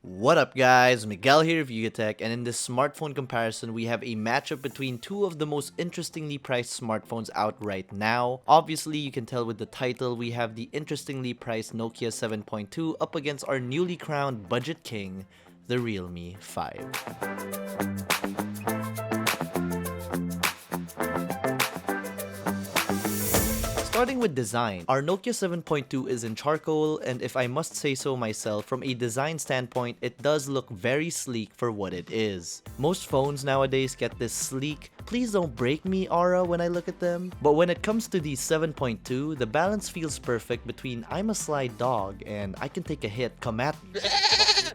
What up guys, Miguel here of Yugatech, and in this smartphone comparison we have a matchup between two of the most interestingly priced smartphones out right now. Obviously you can tell with the title we have the interestingly priced Nokia 7.2 up against our newly crowned budget king, the Realme 5. Starting with design, our Nokia 7.2 is in charcoal, and if I must say so myself, from a design standpoint, it does look very sleek for what it is. Most phones nowadays get this sleek, please don't break me aura when I look at them. But when it comes to the 7.2, the balance feels perfect between I'm a sly dog and I can take a hit, come at me.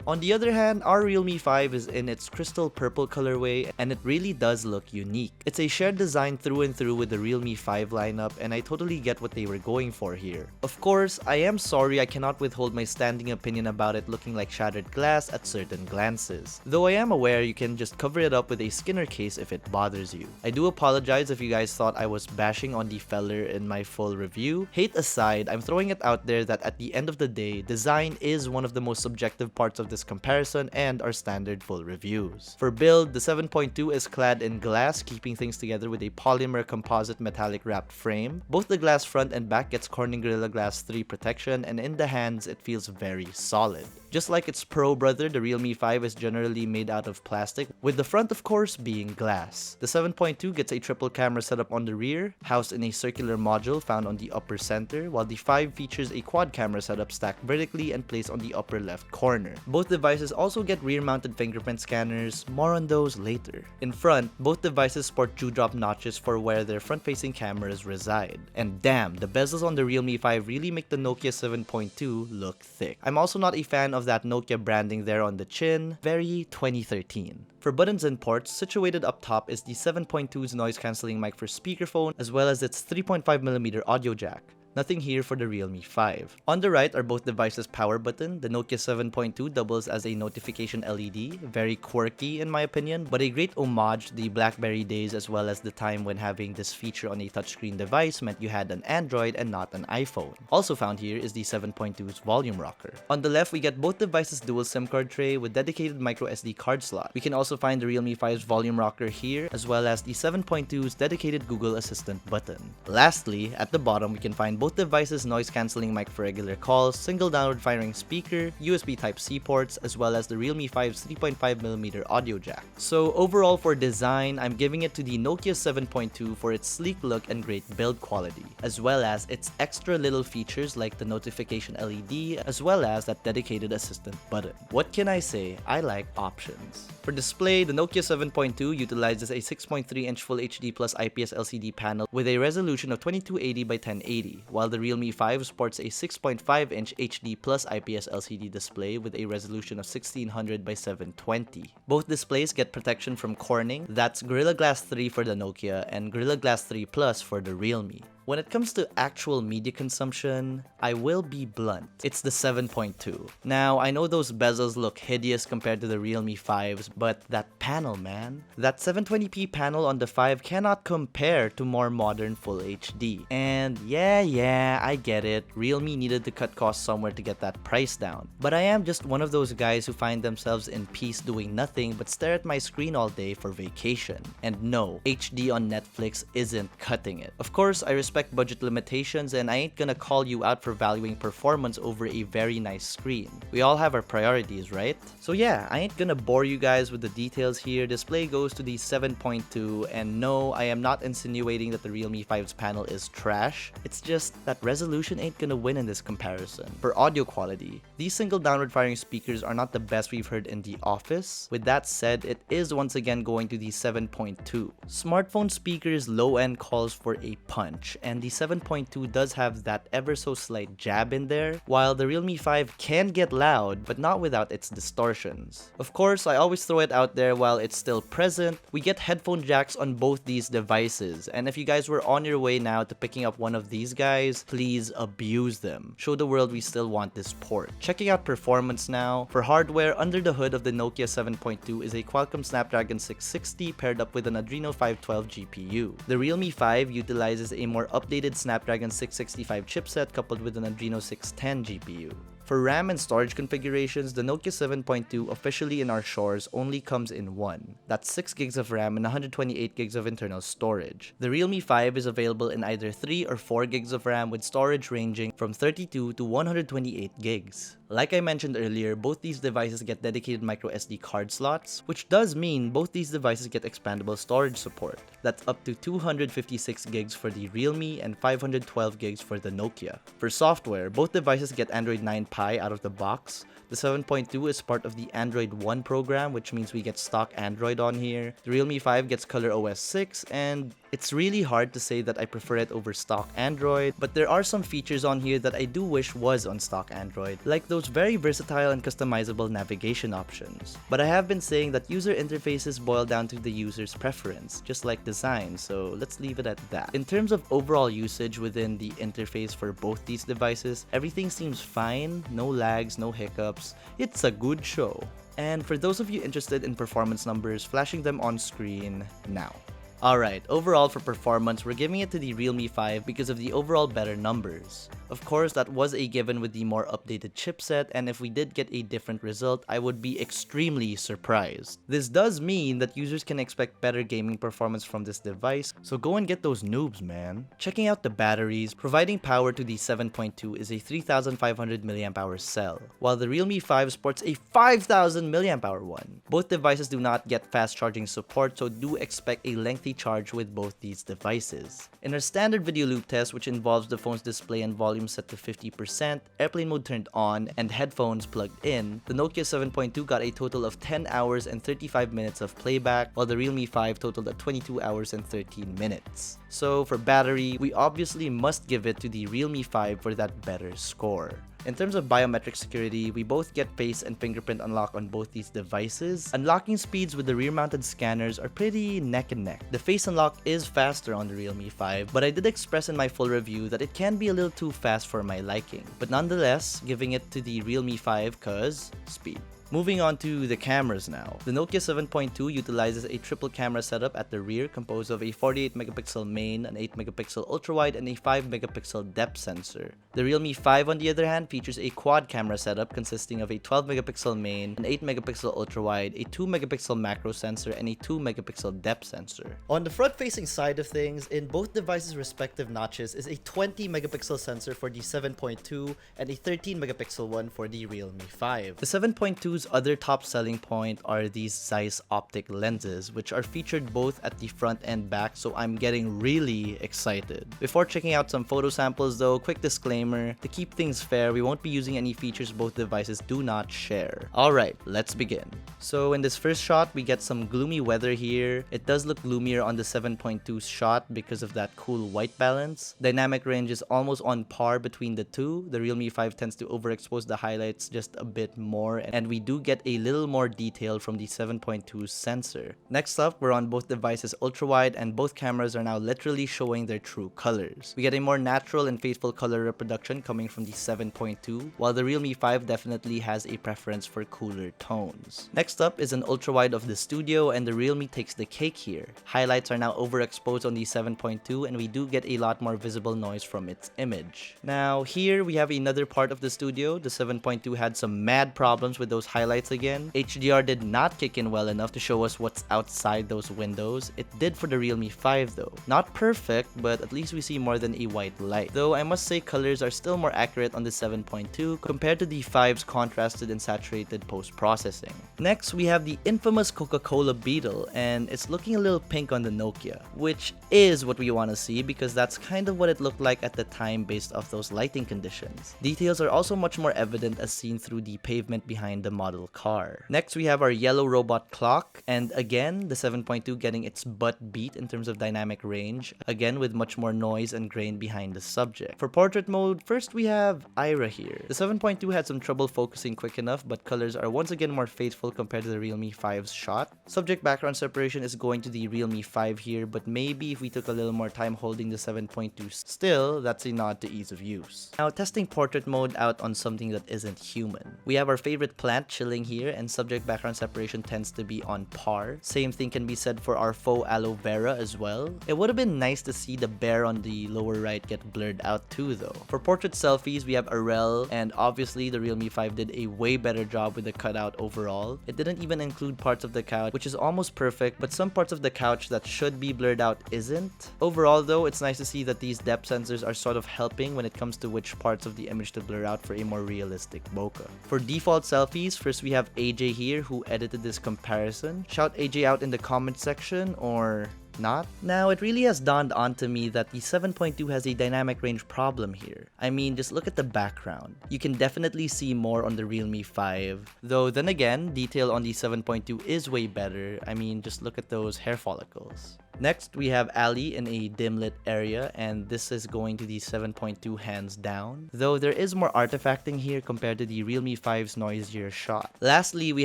On the other hand, our Realme 5 is in its crystal purple colorway and it really does look unique. It's a shared design through and through with the Realme 5 lineup, and I totally get what they were going for here. Of course, I am sorry I cannot withhold my standing opinion about it looking like shattered glass at certain glances. Though I am aware you can just cover it up with a Skinner case if it bothers you. I do apologize if you guys thought I was bashing on the feller in my full review. Hate aside, I'm throwing it out there that at the end of the day, design is one of the most subjective parts of this comparison and our standard full reviews. For build, the 7.2 is clad in glass, keeping things together with a polymer composite metallic wrapped frame. Both the glass front and back gets Corning Gorilla Glass 3 protection, and in the hands it feels very solid. Just like its pro brother, the Realme 5 is generally made out of plastic, with the front of course being glass. The 7.2 gets a triple camera setup on the rear, housed in a circular module found on the upper center, while the 5 features a quad camera setup stacked vertically and placed on the upper left corner. Both devices also get rear-mounted fingerprint scanners, more on those later. In front, both devices sport dewdrop notches for where their front-facing cameras reside. And damn, the bezels on the Realme 5 really make the Nokia 7.2 look thick. I'm also not a fan of that Nokia branding there on the chin, very 2013. For buttons and ports, situated up top is the 7.2's noise-cancelling mic for speakerphone, as well as its 3.5mm audio jack. Nothing here for the Realme 5. On the right are both devices' power button. The Nokia 7.2 doubles as a notification LED, very quirky in my opinion, but a great homage to the BlackBerry days as well as the time when having this feature on a touchscreen device meant you had an Android and not an iPhone. Also found here is the 7.2's volume rocker. On the left, we get both devices' dual SIM card tray with dedicated microSD card slot. We can also find the Realme 5's volume rocker here, as well as the 7.2's dedicated Google Assistant button. Lastly, at the bottom, we can find both devices' noise-cancelling mic for regular calls, single downward-firing speaker, USB Type-C ports, as well as the Realme 5's 3.5mm audio jack. So overall for design, I'm giving it to the Nokia 7.2 for its sleek look and great build quality, as well as its extra little features like the notification LED, as well as that dedicated assistant button. What can I say? I like options. For display, the Nokia 7.2 utilizes a 6.3-inch Full HD Plus IPS LCD panel with a resolution of 2280 by 1080, while the Realme 5 sports a 6.5-inch HD Plus IPS LCD display with a resolution of 1600 by 720. Both displays get protection from Corning, that's Gorilla Glass 3 for the Nokia and Gorilla Glass 3 Plus for the Realme. When it comes to actual media consumption, I will be blunt. It's the 7.2. Now, I know those bezels look hideous compared to the Realme 5s, but that panel, man. That 720p panel on the 5 cannot compare to more modern Full HD. And yeah, I get it. Realme needed to cut costs somewhere to get that price down. But I am just one of those guys who find themselves in peace doing nothing but stare at my screen all day for vacation. And no, HD on Netflix isn't cutting it. Of course, I respect budget limitations, and I ain't gonna call you out for valuing performance over a very nice screen. We all have our priorities, right? So yeah, I ain't gonna bore you guys with the details here. Display goes to the 7.2, and no, I am not insinuating that the Realme 5's panel is trash. It's just that resolution ain't gonna win in this comparison. For audio quality, these single downward firing speakers are not the best we've heard in the office. With that said, it is once again going to the 7.2. Smartphone speakers low end calls for a punch, and the 7.2 does have that ever so slight jab in there, while the Realme 5 can get loud, but not without its distortions. Of course, I always throw it out there while it's still present, we get headphone jacks on both these devices, and if you guys were on your way now to picking up one of these guys, please abuse them. Show the world we still want this port. Checking out performance now, for hardware, under the hood of the Nokia 7.2 is a Qualcomm Snapdragon 660 paired up with an Adreno 512 GPU. The Realme 5 utilizes a more updated Snapdragon 665 chipset coupled with an Adreno 610 GPU. For RAM and storage configurations, the Nokia 7.2 officially in our shores only comes in one. That's 6 gigs of RAM and 128 gigs of internal storage. The Realme 5 is available in either 3 or 4 gigs of RAM with storage ranging from 32 to 128 gigs. Like I mentioned earlier, both these devices get dedicated microSD card slots, which does mean both these devices get expandable storage support. That's up to 256 gigs for the Realme and 512 gigs for the Nokia. For software, both devices get Android 9 Pie out of the box. The 7.2 is part of the Android One program, which means we get stock Android on here. The Realme 5 gets ColorOS 6, and it's really hard to say that I prefer it over stock Android, but there are some features on here that I do wish was on stock Android, like those very versatile and customizable navigation options. But I have been saying that user interfaces boil down to the user's preference, just like design, so let's leave it at that. In terms of overall usage within the interface for both these devices, everything seems fine, no lags, no hiccups. It's a good show. And for those of you interested in performance numbers, flashing them on screen now. Alright, overall for performance, we're giving it to the Realme 5 because of the overall better numbers. Of course, that was a given with the more updated chipset, and if we did get a different result, I would be extremely surprised. This does mean that users can expect better gaming performance from this device, so go and get those noobs, man. Checking out the batteries, providing power to the 7.2 is a 3500 mAh cell, while the Realme 5 sports a 5000 mAh one. Both devices do not get fast charging support, so do expect a lengthy charge with both these devices. In our standard video loop test, which involves the phone's display and volume set to 50%, airplane mode turned on, and headphones plugged in, the Nokia 7.2 got a total of 10 hours and 35 minutes of playback, while the Realme 5 totaled at 22 hours and 13 minutes. So for battery, we obviously must give it to the Realme 5 for that better score. In terms of biometric security, we both get face and fingerprint unlock on both these devices. Unlocking speeds with the rear-mounted scanners are pretty neck and neck. The face unlock is faster on the Realme 5, but I did express in my full review that it can be a little too fast for my liking. But nonetheless, giving it to the Realme 5 cause speed. Moving on to the cameras now. The Nokia 7.2 utilizes a triple camera setup at the rear composed of a 48 megapixel main, an 8 megapixel ultrawide, and a 5 megapixel depth sensor. The Realme 5 on the other hand features a quad camera setup consisting of a 12 megapixel main, an 8 megapixel ultrawide, a 2 megapixel macro sensor, and a 2 megapixel depth sensor. On the front facing side of things, in both devices' respective notches is a 20 megapixel sensor for the 7.2 and a 13 megapixel one for the Realme 5. The 7.2's other top selling point are these Zeiss optic lenses, which are featured both at the front and back, so I'm getting really excited. Before checking out some photo samples though, quick disclaimer, to keep things fair, we won't be using any features both devices do not share. Alright, let's begin. So in this first shot, we get some gloomy weather here. It does look gloomier on the 7.2's shot because of that cool white balance. Dynamic range is almost on par between the two. The Realme 5 tends to overexpose the highlights just a bit more, and we do get a little more detail from the 7.2 sensor. Next up, we're on both devices ultra-wide, and both cameras are now literally showing their true colors. We get a more natural and faithful color reproduction coming from the 7.2, while the Realme 5 definitely has a preference for cooler tones. Next up is an ultra-wide of the studio, and the Realme takes the cake here. Highlights are now overexposed on the 7.2, and we do get a lot more visible noise from its image. Now here we have another part of the studio. The 7.2 had some mad problems with those highlights again. HDR did not kick in well enough to show us what's outside those windows. It did for the Realme 5 though. Not perfect, but at least we see more than a white light. Though I must say colors are still more accurate on the 7.2 compared to the 5's contrasted and saturated post-processing. Next, we have the infamous Coca-Cola Beetle, and it's looking a little pink on the Nokia, which is what we want to see because that's kind of what it looked like at the time based off those lighting conditions. Details are also much more evident as seen through the pavement behind the model car. Next, we have our yellow robot clock, and again, the 7.2 getting its butt beat in terms of dynamic range, again with much more noise and grain behind the subject. For portrait mode, first we have Ira here. The 7.2 had some trouble focusing quick enough, but colors are once again more faithful compared compared to the Realme 5's shot. Subject background separation is going to the Realme 5 here, but maybe if we took a little more time holding the 7.2, still, that's a nod to ease of use. Now, testing portrait mode out on something that isn't human. We have our favorite plant chilling here, and subject background separation tends to be on par. Same thing can be said for our faux aloe vera as well. It would have been nice to see the bear on the lower right get blurred out too though. For portrait selfies, we have Arel, and obviously the Realme 5 did a way better job with the cutout overall. It didn't even include parts of the couch, which is almost perfect, but some parts of the couch that should be blurred out isn't. Overall though, it's nice to see that these depth sensors are sort of helping when it comes to which parts of the image to blur out for a more realistic bokeh. For default selfies, first we have AJ here who edited this comparison. Shout AJ out in the comment section, or not? Now, it really has dawned onto me that the 7.2 has a dynamic range problem here. I mean, just look at the background. You can definitely see more on the Realme 5. Though, then again, detail on the 7.2 is way better. I mean, just look at those hair follicles. Next, we have Ali in a dim lit area, and this is going to the 7.2 hands down. Though there is more artifacting here compared to the Realme 5's noisier shot. Lastly, we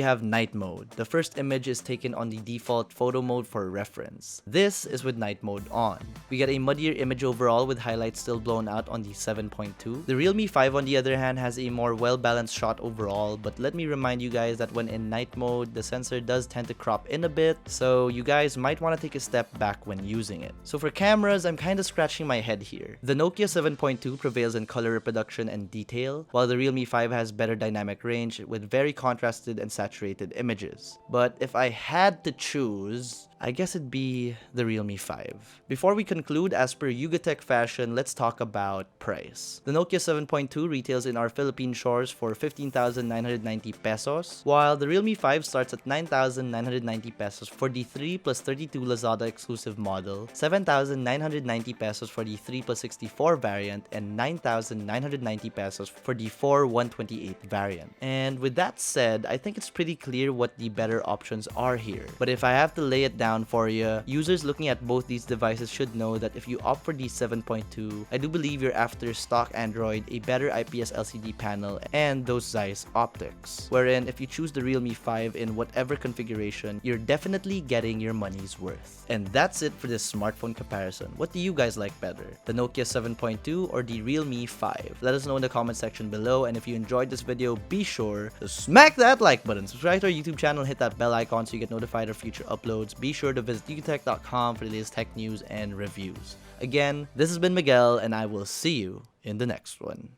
have night mode. The first image is taken on the default photo mode for reference. This is with night mode on. We get a muddier image overall with highlights still blown out on the 7.2. The Realme 5 on the other hand has a more well-balanced shot overall, but let me remind you guys that when in night mode, the sensor does tend to crop in a bit, so you guys might want to take a step back when using it. So for cameras, I'm kinda scratching my head here. The Nokia 7.2 prevails in color reproduction and detail, while the Realme 5 has better dynamic range with very contrasted and saturated images. But if I had to choose, I guess it'd be the Realme 5. Before we conclude, as per Yugatech fashion, let's talk about price. The Nokia 7.2 retails in our Philippine shores for 15,990 pesos, while the Realme 5 starts at 9,990 pesos for the 3 plus 32 Lazada exclusive model, 7,990 pesos for the 3 plus 64 variant, and 9,990 pesos for the 4 128 variant. And with that said, I think it's pretty clear what the better options are here. But if I have to lay it down for you, users looking at both these devices should know that if you opt for the 7.2, I do believe you're after stock Android, a better IPS LCD panel, and those Zeiss optics. Wherein if you choose the Realme 5 in whatever configuration, you're definitely getting your money's worth. And that's it for this smartphone comparison. What do you guys like better? The Nokia 7.2 or the Realme 5? Let us know in the comment section below, and if you enjoyed this video, be sure to smack that like button, subscribe to our YouTube channel, hit that bell icon so you get notified of future uploads. Be sure to visit yugatech.com for the latest tech news and reviews. Again, this has been Miguel, and I will see you in the next one.